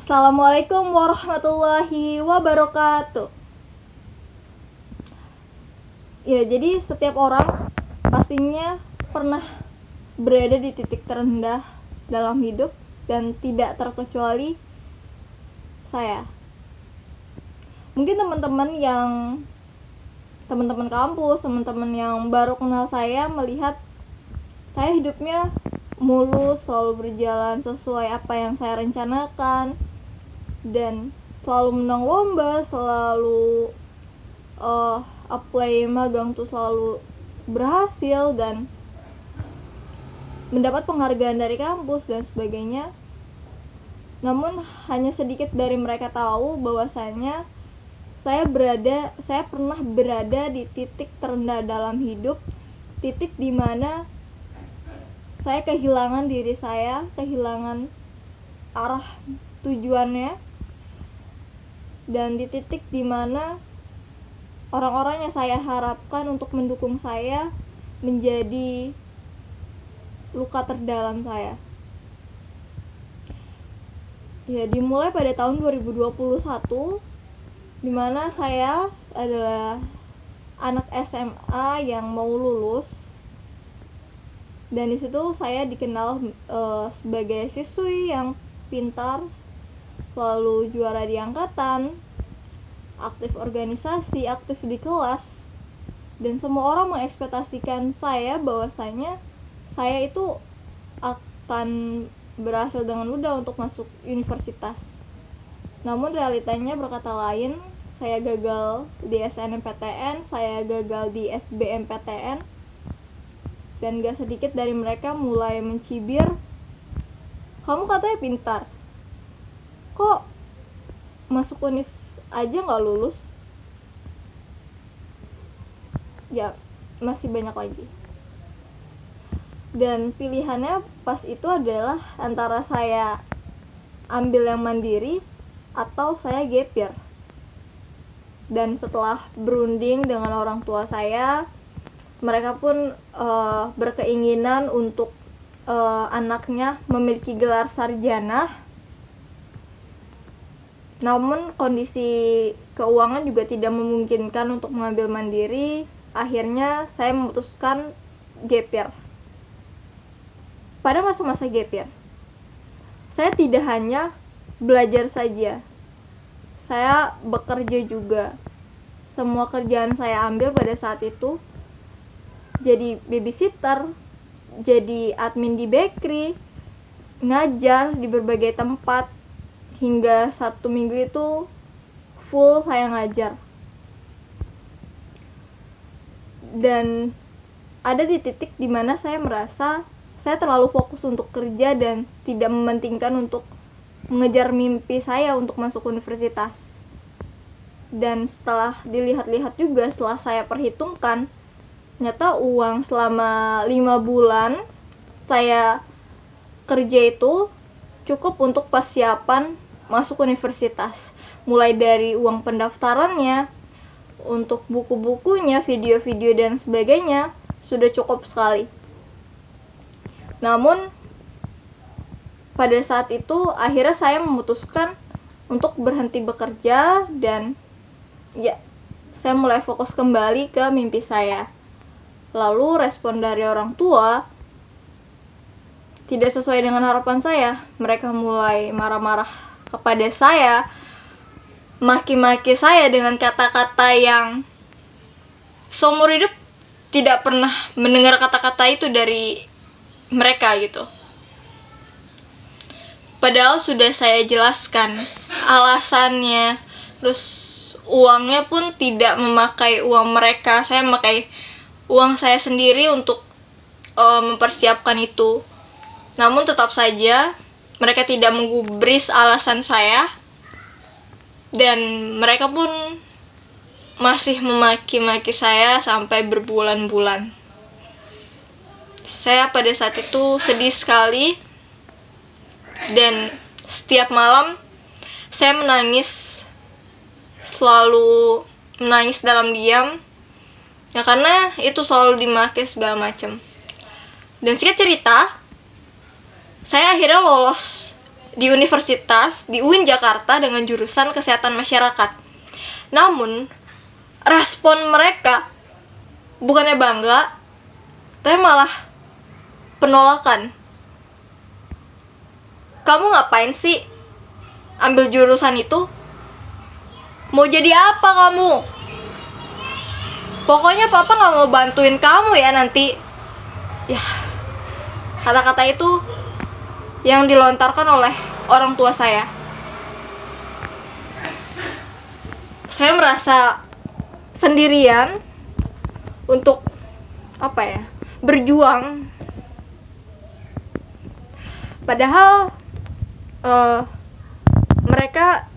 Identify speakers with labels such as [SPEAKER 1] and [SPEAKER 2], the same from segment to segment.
[SPEAKER 1] Assalamualaikum warahmatullahi wabarakatuh. Ya, jadi setiap orang pastinya pernah berada di titik terendah dalam hidup, dan tidak terkecuali saya. Mungkin teman-teman kampus, teman-teman yang baru kenal saya melihat saya hidupnya mulus, selalu berjalan sesuai apa yang saya rencanakan, dan selalu menang lomba, selalu apply magang tuh selalu berhasil dan mendapat penghargaan dari kampus dan sebagainya. Namun hanya sedikit dari mereka tahu bahwasanya saya pernah berada di titik terendah dalam hidup, titik dimana saya kehilangan diri saya, kehilangan arah tujuannya, dan di titik dimana orang-orang yang saya harapkan untuk mendukung saya menjadi luka terdalam saya. Ya, dimulai pada tahun 2021, dimana saya adalah anak SMA yang mau lulus, dan disitu saya dikenal sebagai siswi yang pintar, selalu juara di angkatan, aktif organisasi, aktif di kelas, dan semua orang mengekspektasikan saya bahwasanya saya itu akan berhasil dengan mudah untuk masuk universitas. Namun realitanya berkata lain. Saya gagal di SNMPTN, saya gagal di SBMPTN, dan gak sedikit dari mereka mulai mencibir, kamu katanya pintar, kok masuk univ aja gak lulus? Ya, masih banyak lagi. Dan pilihannya pas itu adalah antara saya ambil yang mandiri atau saya gap year. Dan setelah berunding dengan orang tua saya, mereka pun berkeinginan untuk anaknya memiliki gelar sarjana. Namun kondisi keuangan juga tidak memungkinkan untuk mengambil mandiri. Akhirnya saya memutuskan gap year. Pada masa-masa gap year, saya tidak hanya belajar saja, saya bekerja juga. Semua kerjaan saya ambil pada saat itu, jadi babysitter, jadi admin di bakery, ngajar di berbagai tempat, hingga 1 minggu itu full saya ngajar. Dan ada di titik dimana saya merasa saya terlalu fokus untuk kerja dan tidak mementingkan untuk mengejar mimpi saya untuk masuk universitas. Dan setelah dilihat-lihat juga, setelah saya perhitungkan, ternyata uang selama 5 bulan saya kerja itu cukup untuk persiapan masuk universitas. Mulai dari uang pendaftarannya, untuk buku-bukunya, video-video dan sebagainya, sudah cukup sekali. Namun pada saat itu akhirnya saya memutuskan untuk berhenti bekerja, dan ya, saya mulai fokus kembali ke mimpi saya. Lalu respon dari orang tua tidak sesuai dengan harapan saya. Mereka mulai marah-marah kepada saya, maki-maki saya dengan kata-kata yang seumur hidup tidak pernah mendengar kata-kata itu dari mereka gitu. Padahal sudah saya jelaskan alasannya, terus uangnya pun tidak memakai uang mereka, saya memakai uang saya sendiri untuk mempersiapkan itu. Namun tetap saja mereka tidak menggubris alasan saya, dan mereka pun masih memaki-maki saya sampai berbulan-bulan. Saya pada saat itu sedih sekali, dan setiap malam saya menangis, selalu menangis dalam diam, ya karena itu selalu dimaki segala macam. Dan singkat cerita, saya akhirnya lolos di universitas di UIN Jakarta dengan jurusan Kesehatan Masyarakat. Namun respon mereka bukannya bangga, tapi malah penolakan. Kamu ngapain sih ambil jurusan itu? Mau jadi apa kamu? Pokoknya papa gak mau bantuin kamu ya nanti. Ya, kata-kata itu yang dilontarkan oleh orang tua saya. Saya merasa sendirian untuk berjuang. Padahal mereka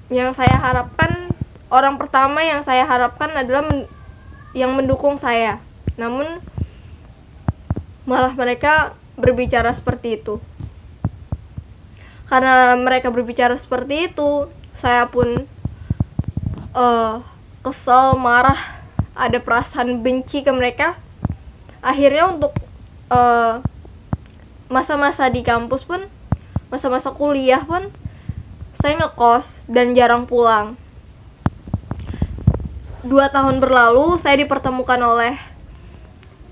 [SPEAKER 1] yang saya harapkan, orang pertama yang saya harapkan adalah yang mendukung saya. Namun malah mereka berbicara seperti itu. Karena mereka berbicara seperti itu, saya pun kesel, marah, ada perasaan benci ke mereka. Akhirnya untuk masa-masa di kampus pun, masa-masa kuliah pun, saya ngekos dan jarang pulang. 2 tahun berlalu, saya dipertemukan oleh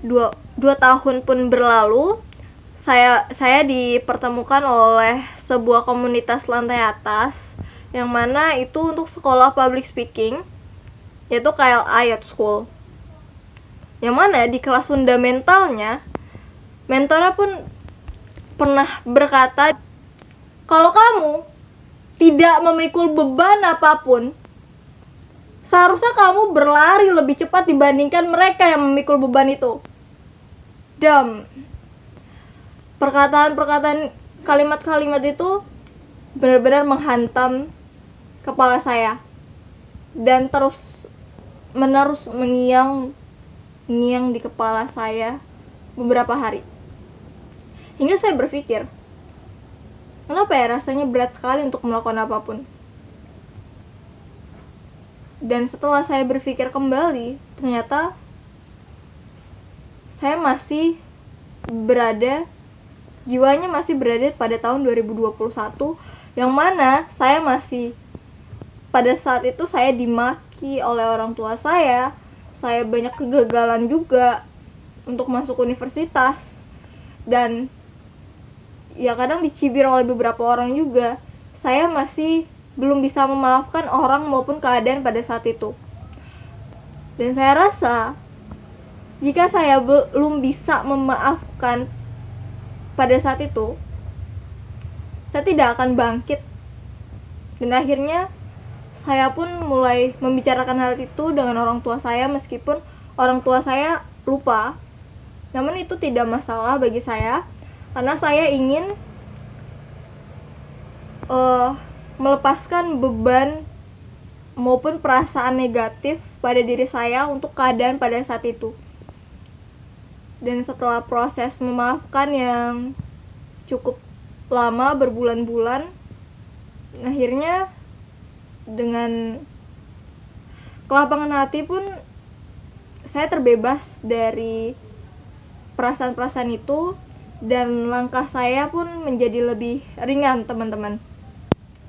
[SPEAKER 1] 2 tahun pun berlalu, saya dipertemukan oleh sebuah komunitas lantai atas, yang mana itu untuk sekolah public speaking, yaitu KLA Youth School. Yang mana di kelas fundamentalnya, mentornya pun pernah berkata, kalau kamu tidak memikul beban apapun, seharusnya kamu berlari lebih cepat dibandingkan mereka yang memikul beban itu. Perkataan-perkataan, kalimat-kalimat itu benar-benar menghantam kepala saya dan terus menerus mengiang di kepala saya beberapa hari. Hingga saya berpikir, kenapa ya rasanya berat sekali untuk melakukan apapun? Dan setelah saya berpikir kembali, ternyata saya masih jiwanya masih berada pada tahun 2021, yang mana saya masih, pada saat itu saya dimaki oleh orang tua saya banyak kegagalan juga untuk masuk universitas, dan ya kadang dicibir oleh beberapa orang juga. Saya masih belum bisa memaafkan orang maupun keadaan pada saat itu. Dan saya rasa jika saya belum bisa memaafkan pada saat itu, saya tidak akan bangkit. Dan akhirnya saya pun mulai membicarakan hal itu dengan orang tua saya, meskipun orang tua saya lupa. Namun itu tidak masalah bagi saya, karena saya ingin melepaskan beban maupun perasaan negatif pada diri saya untuk keadaan pada saat itu. Dan setelah proses memaafkan yang cukup lama, berbulan-bulan, akhirnya dengan kelapangan hati pun saya terbebas dari perasaan-perasaan itu, dan langkah saya pun menjadi lebih ringan, teman-teman.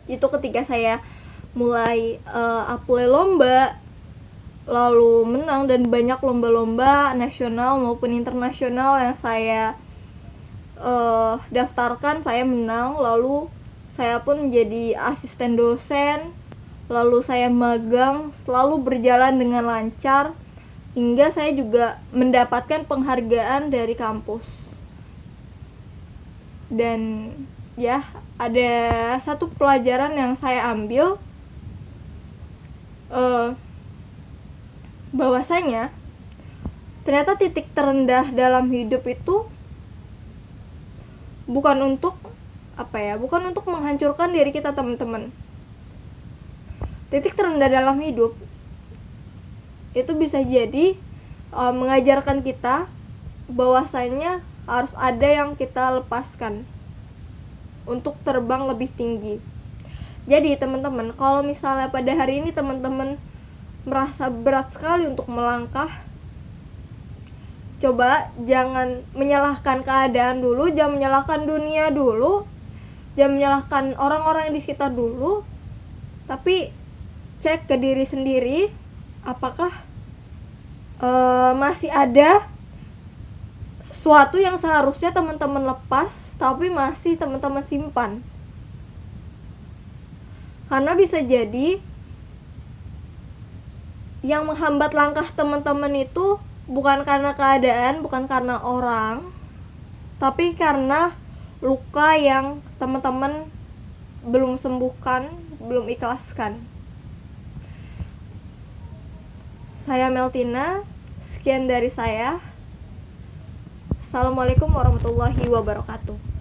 [SPEAKER 1] Itu ketika saya mulai apply lomba, lalu menang, dan banyak lomba-lomba nasional maupun internasional yang saya daftarkan, saya menang. Lalu saya pun menjadi asisten dosen, lalu saya magang, selalu berjalan dengan lancar, hingga saya juga mendapatkan penghargaan dari kampus. Dan ya, ada satu pelajaran yang saya ambil, bahwasanya ternyata titik terendah dalam hidup itu bukan untuk menghancurkan diri kita, teman-teman. Titik terendah dalam hidup itu bisa jadi mengajarkan kita bahwasanya harus ada yang kita lepaskan untuk terbang lebih tinggi. Jadi teman-teman, kalau misalnya pada hari ini teman-teman merasa berat sekali untuk melangkah, coba jangan menyalahkan keadaan dulu, jangan menyalahkan dunia dulu. jangan menyalahkan orang-orang yang di sekitar dulu, tapi cek ke diri sendiri apakah masih ada sesuatu yang seharusnya teman-teman lepas tapi masih teman-teman simpan. Karena bisa jadi yang menghambat langkah teman-teman itu bukan karena keadaan, bukan karena orang, tapi karena luka yang teman-teman belum sembuhkan, belum ikhlaskan. Saya Meltina, sekian dari saya. Assalamualaikum warahmatullahi wabarakatuh.